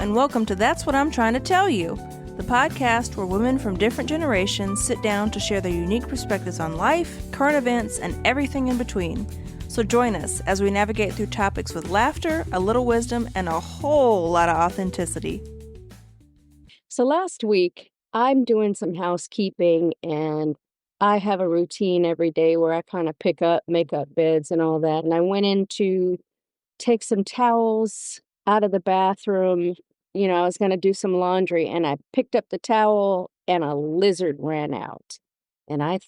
and welcome to That's What I'm Trying to Tell You, the podcast where women from different generations sit down to share their unique perspectives on life, current events, and everything in between. So join us as we navigate through topics with laughter, a little wisdom, and a whole lot of authenticity. So last week, I'm doing some housekeeping, and I have a routine every day where I kind of pick up, make up beds and all that. And I went in to take some towels out of the bathroom. I was going to do some laundry, and I picked up the towel and a lizard ran out. And I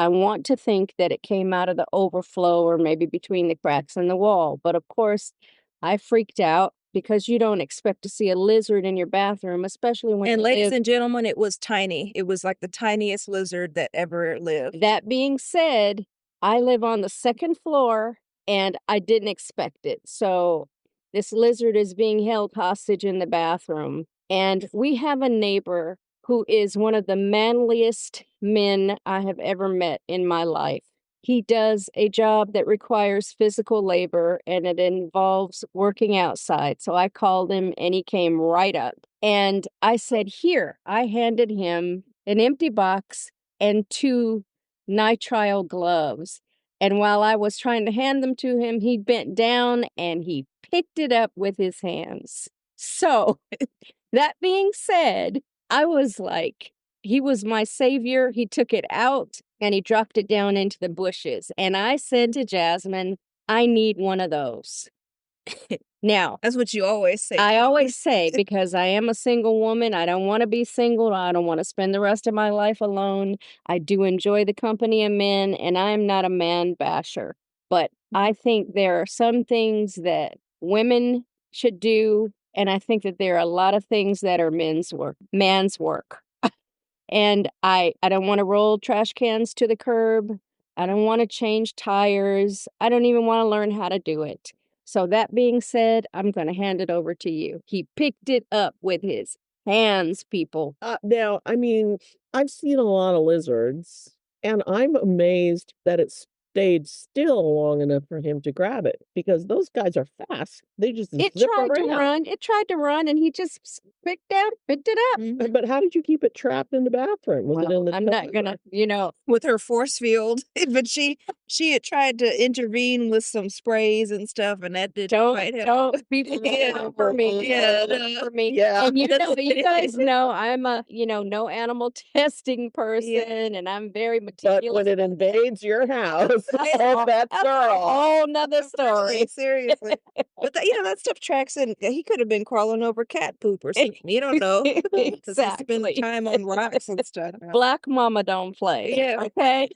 want to think that it came out of the overflow or maybe between the cracks in the wall. But of course, I freaked out because you don't expect to see a lizard in your bathroom, especially when And ladies and gentlemen, it was tiny. It was like the tiniest lizard that ever lived. That being said, I live on the second floor and I didn't expect it. So this lizard is being held hostage in the bathroom. And we have a neighbor who is one of the manliest men I have ever met in my life. He does a job that requires physical labor and it involves working outside. So I called him and he came right up. And I said, here, I handed him an empty box and 2 nitrile gloves. And while I was trying to hand them to him, he bent down and he picked it up with his hands. So that being said, I was like, he was my savior. He took it out and he dropped it down into the bushes. And I said to Jasmine, I need one of those. Now, that's what you always say. I always say, because I am a single woman, I don't want to be single. I don't want to spend the rest of my life alone. I do enjoy the company of men, and I'm not a man basher. But I think there are some things that women should do, and I think that there are a lot of things that are man's work. And I don't want to roll trash cans to the curb. I don't want to change tires. I don't even want to learn how to do it. So that being said, I'm going to hand it over to you. He picked it up with his hands, people. Now, I've seen a lot of lizards, and I'm amazed that it stayed still long enough for him to grab it, because those guys are fast. They just It zip tried to around. run. It tried to run, and he just picked it up. Mm-hmm. But how did you keep it trapped in the bathroom? Was it in the I'm not going to, with her force field, but she had tried to intervene with some sprays and stuff, and that didn't quite help. Don't be for me. Yeah, for me. Yeah. And you guys know I'm a, no animal testing person, and I'm very meticulous. But when it invades your house, that's a whole nother story. Seriously. But that stuff tracks in. He could have been crawling over cat poop or something. You don't know. Exactly. Spend time on rocks and stuff. Black mama don't play. Yeah. Okay.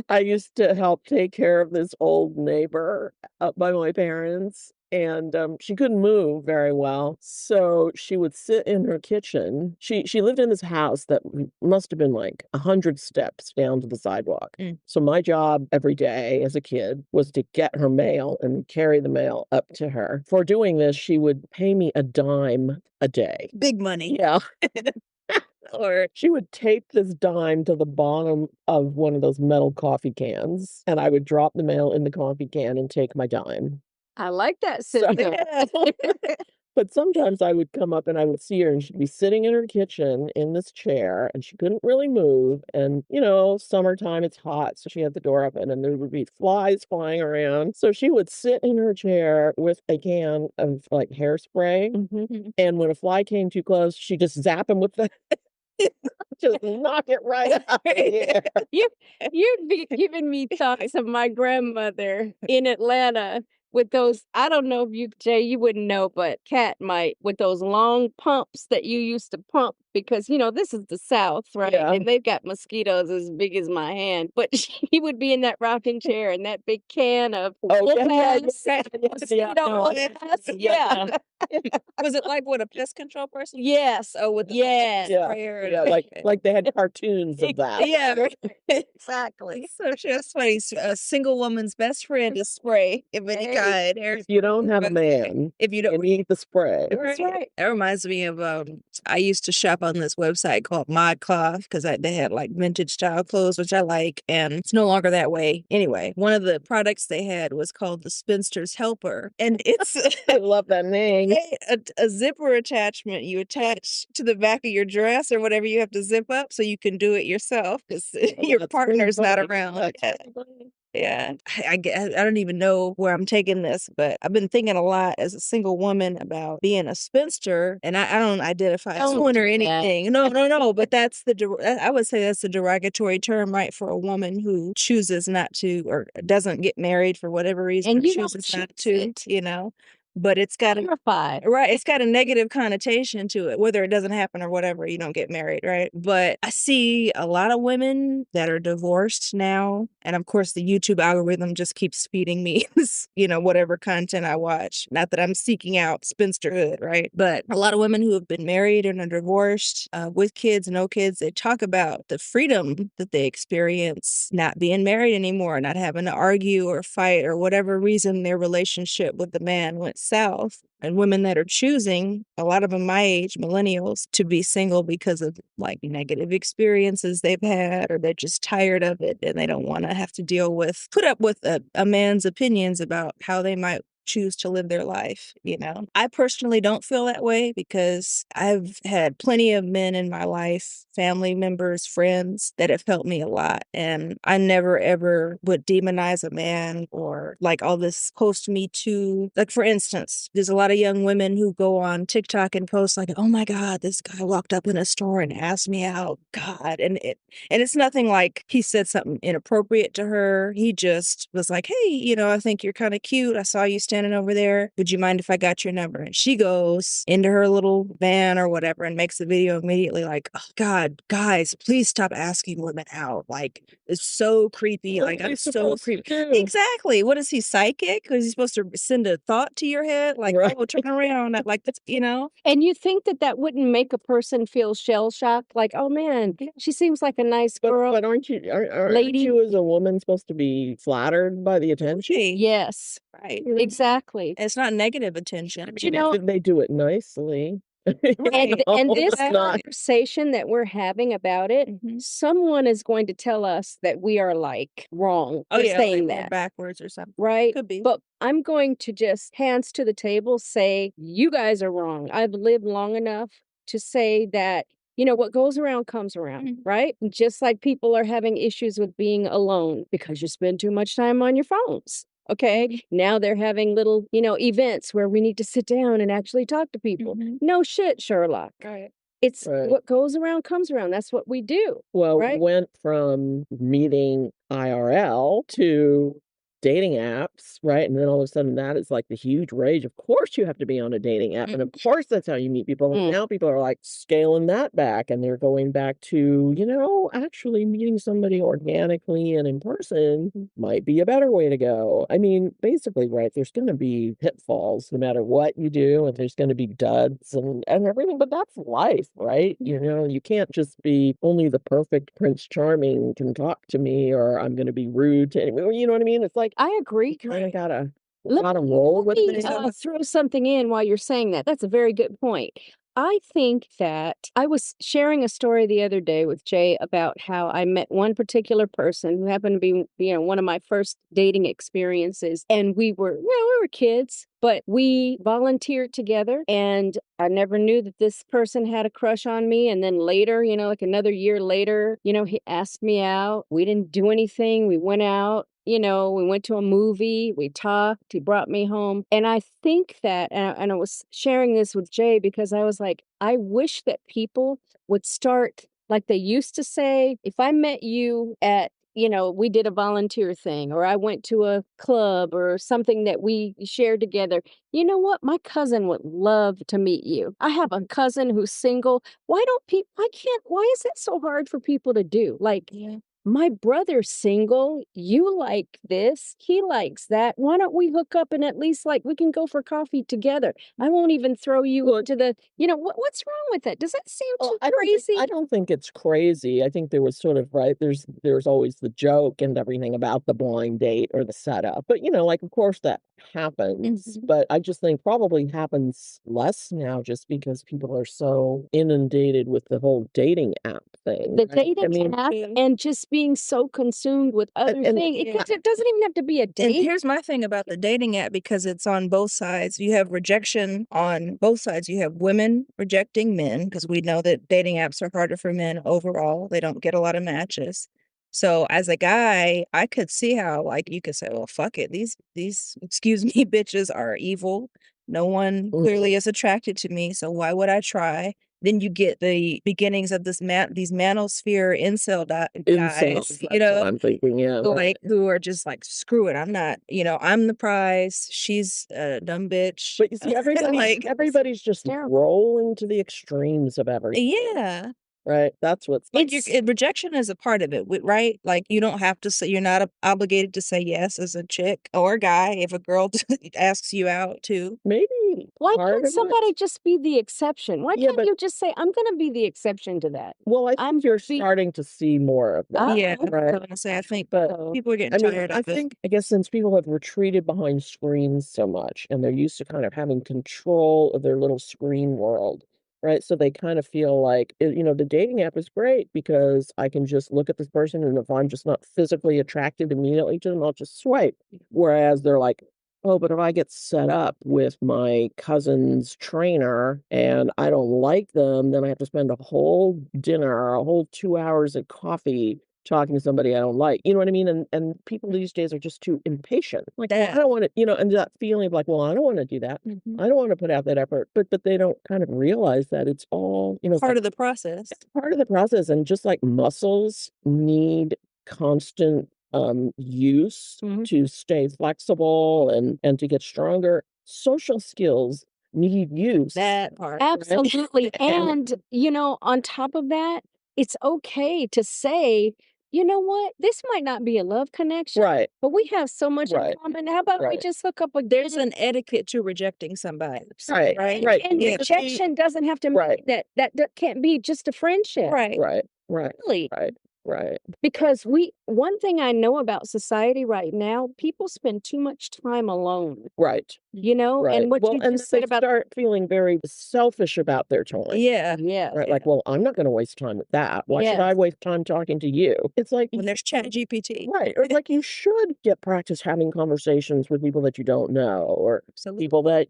I used to help take care of this old neighbor up by my parents, and she couldn't move very well. So she would sit in her kitchen. She lived in this house that must have been like 100 steps down to the sidewalk. So my job every day as a kid was to get her mail and carry the mail up to her. For doing this, she would pay me $0.10 a day. Big money. Yeah. Or she would tape this dime to the bottom of one of those metal coffee cans, and I would drop the mail in the coffee can and take my dime. I like that system. But sometimes I would come up and I would see her, and she'd be sitting in her kitchen in this chair, and she couldn't really move. And, summertime, it's hot, so she had the door open, and there would be flies flying around. So she would sit in her chair with a can of, like, hairspray. Mm-hmm. And when a fly came too close, she'd just zap him with the... just knock it right out of here. You'd be giving me thoughts of my grandmother in Atlanta with those, I don't know if you wouldn't know, but Kat might, with those long pumps that you used to pump, because, this is the South, right? Yeah. And they've got mosquitoes as big as my hand. But she would be in that rocking chair and that big can of Yeah. Was it like what, a pest control person? Yes. Oh, with the sprayer. Yeah, like they had cartoons of that. Yeah, exactly. So that's funny. A single woman's best friend is spray of any kind. If you don't have a man, if you don't, you need the spray. That's right. That reminds me of I used to shop on this website called ModCloth because they had like vintage style clothes, which I like, and it's no longer that way. Anyway, one of the products they had was called the Spinster's Helper, and it's I love that name. thing. A zipper attachment you attach to the back of your dress or whatever you have to zip up so you can do it yourself because your That's pretty partner's not funny. around. That's Yeah. pretty funny. Yeah, I don't even know where I'm taking this, but I've been thinking a lot as a single woman about being a spinster, and I don't identify as Don't one or do that. anything. No, but that's I would say that's the derogatory term, right, for a woman who chooses not to or doesn't get married for whatever reason, And or you don't chooses not choose to, it. But it's got a Terrified. right, it's got a negative connotation to it, whether it doesn't happen or whatever, you don't get married, right? But I see a lot of women that are divorced now. And of course, the YouTube algorithm just keeps feeding me this, whatever content I watch. Not that I'm seeking out spinsterhood, right? But a lot of women who have been married and are divorced with kids, no kids, they talk about the freedom that they experience not being married anymore, not having to argue or fight or whatever reason their relationship with the man went south. And women that are choosing, a lot of them my age, millennials, to be single because of like negative experiences they've had, or they're just tired of it and they don't want to have to put up with a man's opinions about how they might choose to live their life. I personally don't feel that way because I've had plenty of men in my life, family members, friends that have helped me a lot. And I never ever would demonize a man or like all this post me too. Like for instance, there's a lot of young women who go on TikTok and post like, oh my God, this guy walked up in a store and asked me out. God. And it's nothing like he said something inappropriate to her. He just was like, hey, I think you're kind of cute. I saw you standing over there. Would you mind if I got your number? And she goes into her little van or whatever and makes the video immediately like, oh God, guys, please stop asking women out. Like, it's so creepy. What Like, are I'm they so supposed to creepy. do? Exactly. What is he, psychic? Is he supposed to send a thought to your head? Like, Right. oh, turn around. Like, that's, And you think that wouldn't make a person feel shell-shocked? Like, oh man, she seems like a nice girl. But aren't Lady. you as a woman supposed to be flattered by the attention? Hey, Yes, right. exactly. It's not negative attention. You know, If they do it nicely. Right. and this It's not. conversation that we're having about it, someone is going to tell us that we are like wrong Oh for yeah, saying like we're that. backwards or something. Right? Could be. But I'm going to just hands to the table say, you guys are wrong. I've lived long enough to say that, what goes around comes around, right? Just like people are having issues with being alone because you spend too much time on your phones. Okay. Now they're having little, events where we need to sit down and actually talk to people. No shit, Sherlock. Right. It's Right. what goes around comes around. That's what we do. Well, right? went from meeting IRL to dating apps, right? And then all of a sudden that is like the huge rage. Of course you have to be on a dating app. And of course that's how you meet people. And now people are like scaling that back and they're going back to, actually meeting somebody organically and in person might be a better way to go. I mean, basically, right, there's going to be pitfalls no matter what you do, and there's going to be duds and everything, but that's life, right? You can't just be only the perfect Prince Charming can talk to me or I'm going to be rude to anyone. You know what I mean? It's like, I agree. kind of gotta Let roll with me it. throw something in while you're saying that. That's a very good point. I think that I was sharing a story the other day with Jay about how I met one particular person who happened to be, one of my first dating experiences. And we were kids, but we volunteered together. And I never knew that this person had a crush on me. And then later, like another year later, he asked me out. We didn't do anything. We went out. We went to a movie, we talked, he brought me home. And I think that, and I was sharing this with Jay because I was like, I wish that people would start, like they used to say, if I met you at, we did a volunteer thing, or I went to a club or something that we shared together. You know what? My cousin would love to meet you. I have a cousin who's single. Why is it so hard for people to do? Like, my brother's single. You like this. He likes that. Why don't we hook up and at least we can go for coffee together? I won't even throw you into the, what's wrong with that? Does that sound too crazy? I don't think it's crazy. I think there was sort of, right, there's always the joke and everything about the blind date or the setup. But, of course that happens. But I just think probably happens less now just because people are so inundated with the whole dating app thing. The right? dating app and just being so consumed with other and- things. yeah. It doesn't even have to be a And date. here's my thing about the dating app, because it's on both sides. You have rejection on both sides. You have women rejecting men, because we know that dating apps are harder for men overall. They don't get a lot of matches. So as a guy, I could see how, like, you could say, well, fuck it. These excuse me, bitches are evil. No one clearly is attracted to me, so why would I try? Then you get the beginnings of these manosphere incel guys, Incels, you that's know, what I'm thinking, yeah. like, who are just like, screw it, I'm not, I'm the prize, she's a dumb bitch. But you see, everybody's just terrible. rolling to the extremes of everything, Yeah, right? That's what's like rejection is a part of it, right? Like, you don't have to say, you're not obligated to say yes as a chick or a guy if a girl asks you out too. maybe. Why part can't of it. somebody just be the exception? Why Yeah, can't but- you just say, I'm going to be the exception to that? Well, I I'm think you're the- starting to see more of that. Yeah, right. I'm gonna say, I think But people are getting tired of it. I guess since people have retreated behind screens so much and they're used to kind of having control of their little screen world, right? So they kind of feel like, the dating app is great because I can just look at this person, and if I'm just not physically attracted immediately to them, I'll just swipe. Whereas they're like, oh, but if I get set up with my cousin's trainer and I don't like them, then I have to spend a whole dinner, a whole 2 hours at coffee talking to somebody I don't like. You know what I mean? And people these days are just too impatient. Like, well, I don't want to, and that feeling of like, well, I don't want to do that. Mhm. I don't want to put out that effort. But they don't kind of realize that it's all, Part of the process. it's part of the process. And just like muscles need constant use Mhm. to stay flexible and to get stronger, social skills need use. That part. Absolutely. And, on top of that, it's okay to say, you know what? This might not be a love connection, Right. but we have so much in Right. common. How about we Right. just hook up again? There's an etiquette to rejecting somebody. Right. Right. Right. And Yeah. rejection doesn't have to mean Right. that can't be just a friendship. Right. Right. Right. Really. Right. Because one thing I know about society right now, people spend too much time alone, Right. and what Well, you and just they said about, start feeling very selfish about their time. Yeah. yeah. Right. Like, well, I'm not going to waste time with that. Why should Yes. I waste time talking to you? It's like, When there's Chat GPT. right. Or like you should get practice having conversations with people that you don't know, or Absolutely. people that,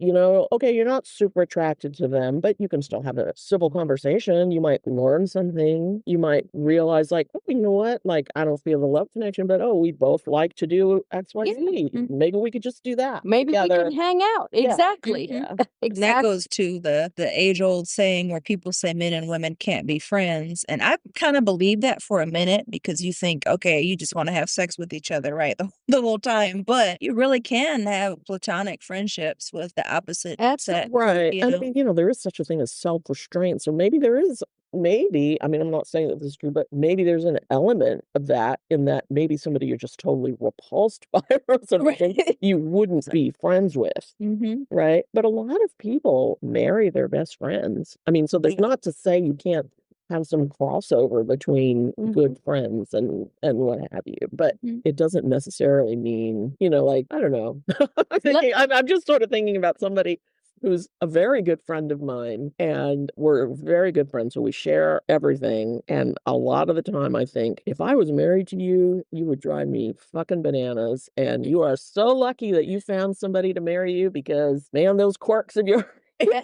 okay, you're not super attracted to them, but you can still have a civil conversation. You might learn something. You might realize, like, oh, you know what? Like, I don't feel the love connection, but we both like to do X, Y, Z. Mhm. Maybe we could just do that. Maybe together. we can hang out. Yeah. Exactly. Yeah. And that Exactly. goes to the age-old saying where people say men and women can't be friends. And I kind of believe that for a minute, because you think, okay, you just want to have sex with each other, right? The whole time. But you really can have platonic friendships with the opposite sex. Right. You I know? mean, there is such a thing as self-restraint. So maybe there is, I mean, I'm not saying that this is true, but maybe there's an element of that, in that maybe somebody you're just totally repulsed by or something you wouldn't be friends with. Mm-hmm. Right. But a lot of people marry their best friends. I mean, so there's not to say you can't have some crossover between good friends and what have you, but it doesn't necessarily mean, like, I don't know. I'm just sort of thinking about somebody who's a very good friend of mine, and we're very good friends, so we share everything. And a lot of the time I think, if I was married to you, you would drive me fucking bananas, and you are so lucky that you found somebody to marry you, because man, those quirks of yours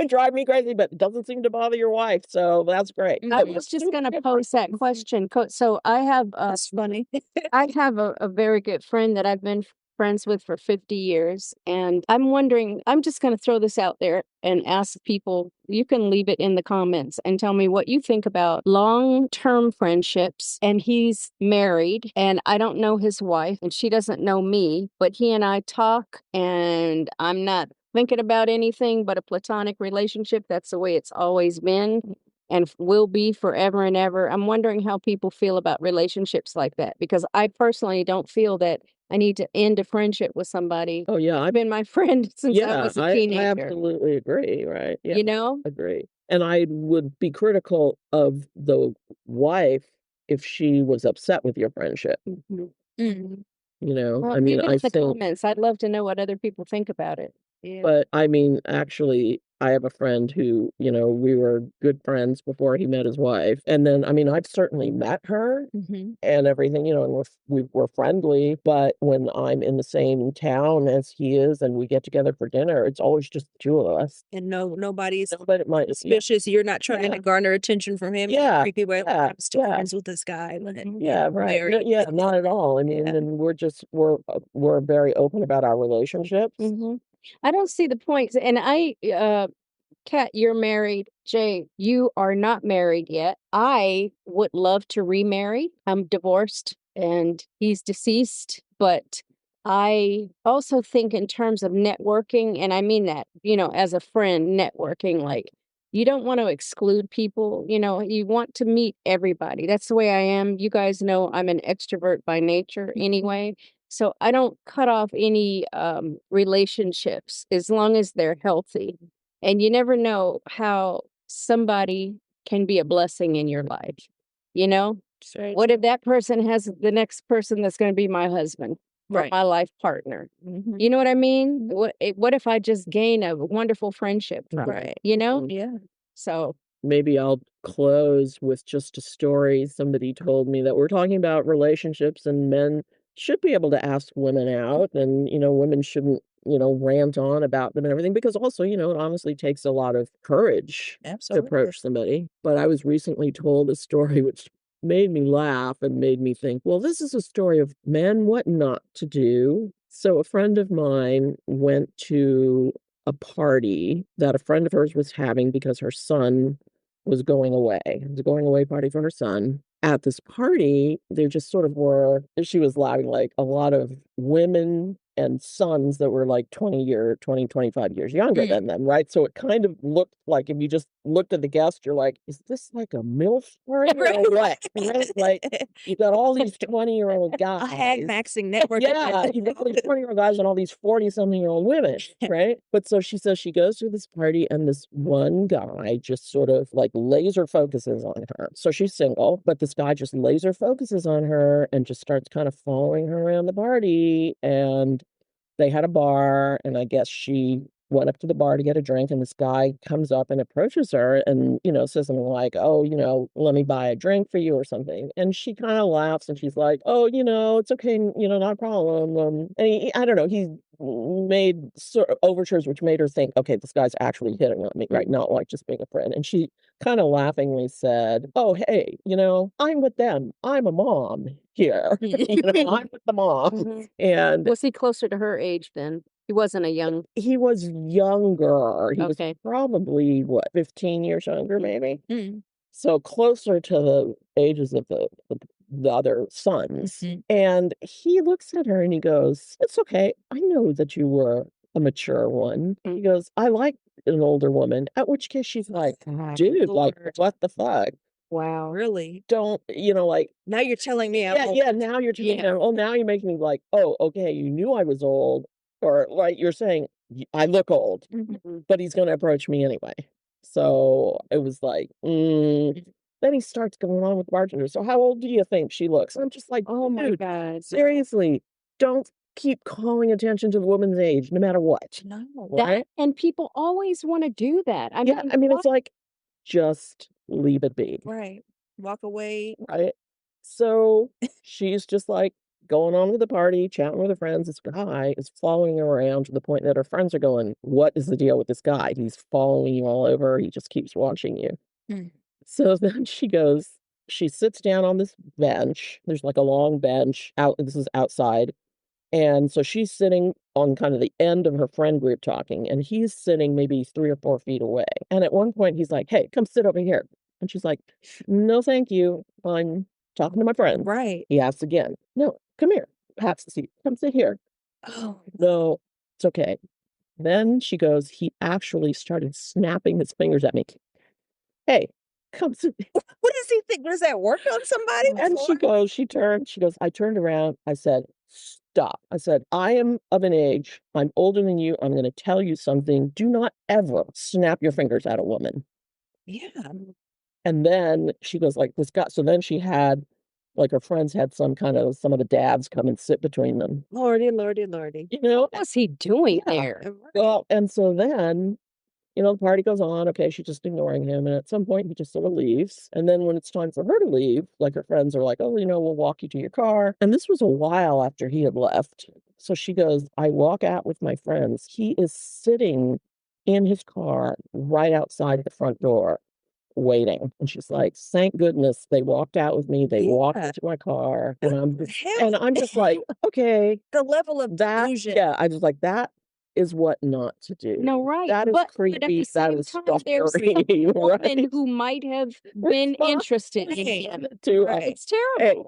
drive me crazy, but it doesn't seem to bother your wife, so that's great. I was just going to pose that question. So I have That's funny. I have a very good friend that I've been friends with for 50 years. And I'm wondering, I'm just going to throw this out there and ask people, you can leave it in the comments and tell me what you think about long-term friendships. And he's married, and I don't know his wife, and she doesn't know me, but he and I talk, and I'm not thinking about anything but a platonic relationship. That's the way it's always been and will be forever and ever. I'm wondering how people feel about relationships like that, because I personally don't feel that I need to end a friendship with somebody. Oh, yeah. I've been my friend since I was a I teenager. absolutely agree, right? Yeah, agree. And I would be critical of the wife if she was upset with your friendship. Mhm. Mm-hmm. I mean, leave it I in the think, comments. I'd love to know what other people think about it. Yeah. but I mean, actually, I have a friend who, we were good friends before he met his wife. And then, I mean, I've certainly met her and everything, and we're friendly. But when I'm in the same town as he is and we get together for dinner, it's always just the two of us. And nobody's Nobody might, suspicious. You're not trying to garner attention from him. Yeah, Creepy way. yeah, I'm still yeah. friends with this guy. Yeah, right. No, yeah, not at all. I mean, and we're very open about our relationships. I don't see the point. And Kat, you're married. Jay, you are not married yet. I would love to remarry. I'm divorced and he's deceased, but I also think in terms of networking, and I mean that, as a friend, networking, like you don't want to exclude people, you want to meet everybody. That's the way I am. You guys know I'm an extrovert by nature anyway. So I don't cut off any relationships as long as they're healthy. And you never know how somebody can be a blessing in your life. What if that person has the next person that's going to be my husband or my life partner? You know what I mean? What if I just gain a wonderful friendship from it? Yeah. So maybe I'll close with just a story somebody told me that we're talking about relationships and men should be able to ask women out and, women shouldn't, rant on about them and everything because also, it honestly takes a lot of courage to approach somebody. But I was recently told a story which made me laugh and made me think, well, this is a story of men, what not to do. So a friend of mine went to a party that a friend of hers was having because her son was going away. It was a going away party for her son. At this party, there just sort of were, she was laughing, like a lot of women and sons that were like 25 years younger than them, right? So it kind of looked like if you just looked at the guest, you're like, is this like a MILF party or what? Right? Like you got all these 20-year-old guys. A hag maxing network. Yeah, you got all these 20-year-old guys and all these 40-something-year-old women, right? But so she says she goes to this party and this one guy just sort of like laser focuses on her. So she's single, but this guy just laser focuses on her and just starts kind of following her around the party. And they had a bar, and I guess she went up to the bar to get a drink, and this guy comes up and approaches her and, says something like, oh, let me buy a drink for you or something. And she kind of laughs and she's like, oh, it's okay, not a problem. And I don't know, he made sort of overtures which made her think, okay, this guy's actually hitting on me, right? Not like just being a friend. And she kind of laughingly said, oh, hey, I'm with them. I'm a mom here. I'm with the mom. And was he closer to her age then? He wasn't a young. He was younger. He was Okay. probably, what, 15 years younger, maybe? Mm. So closer to the ages of the other sons. And he looks at her and he goes, it's okay. I know that you were a mature one. He goes, I like an older woman. At which case she's like, dude, like, what the fuck? Wow. Really? Don't, like, Now you're telling me I'm old. yeah, now you're telling me, oh, now you're making me like, oh, okay, you knew I was old. Or like you're saying, I look old, but he's going to approach me anyway. So it was like, then he starts going on with the bartender. So how old do you think she looks? I'm just like, oh my dude, God. seriously, don't keep calling attention to the woman's age, no matter what. No. Right? And people always want to do that. I Yeah, mean, I mean, what? it's like, just leave it be. Right. Walk away. Right? So she's just like going on with the party, chatting with her friends. This guy is following her around to the point that her friends are going, what is the deal with this guy? He's following you all over. He just keeps watching you. So then she sits down on this bench. There's like a long bench out. This is outside. And so she's sitting on kind of the end of her friend group talking, and he's sitting maybe 3 or 4 feet away. And at one point he's like, hey, come sit over here. And she's like, no, thank you. I'm talking to my friend. Right. He asks again, no, come here. Pats the seat. Come sit here. Oh. No, it's okay. Then she goes, he actually started snapping his fingers at me. Hey, come sit. What does he think? Does that work on somebody? And she goes, I turned around. I said, stop. I said, I am of an age. I'm older than you. I'm going to tell you something. Do not ever snap your fingers at a woman. Yeah. And then she goes like this guy. So then she had, like her friends had some of the dads come and sit between them. Lordy, lordy, lordy. You know? What was he doing Yeah. there? Well, and so then The party goes on. Okay, she's just ignoring him. And at some point, he just sort of leaves. And then when it's time for her to leave, like her friends are like, oh, we'll walk you to your car. And this was a while after he had left. So she goes, I walk out with my friends. He is sitting in his car right outside the front door waiting. And she's like, thank goodness they walked out with me. They walked Yeah. into my car. What And the hell? I'm just like, okay, The level of that, delusion. yeah, I just like, that is what not to do. No, right. That is But at creepy. the That same is time, there's some stalkery, woman right? who might have been interested in him. To Right. It's terrible.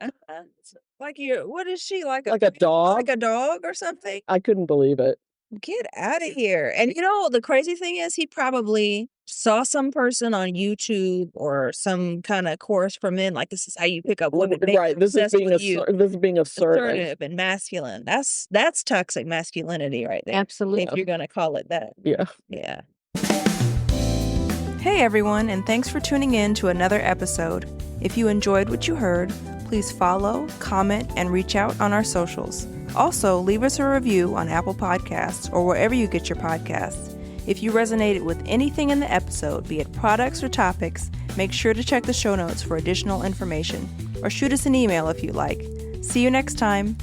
Like what is she, like like a dog. like a dog or something? I couldn't believe it. Get out of here. And the crazy thing is he probably saw some person on YouTube or some kind of course for men, like this is how you pick up women. Make Right. them This is obsessed being with you. this is being assertive. Assertive and masculine. That's toxic masculinity right there. Absolutely. If you're gonna call it that. Yeah. Yeah. Hey everyone, and thanks for tuning in to another episode. If you enjoyed what you heard, please follow, comment, and reach out on our socials. Also, leave us a review on Apple Podcasts or wherever you get your podcasts. If you resonated with anything in the episode, be it products or topics, make sure to check the show notes for additional information, or shoot us an email if you like. See you next time.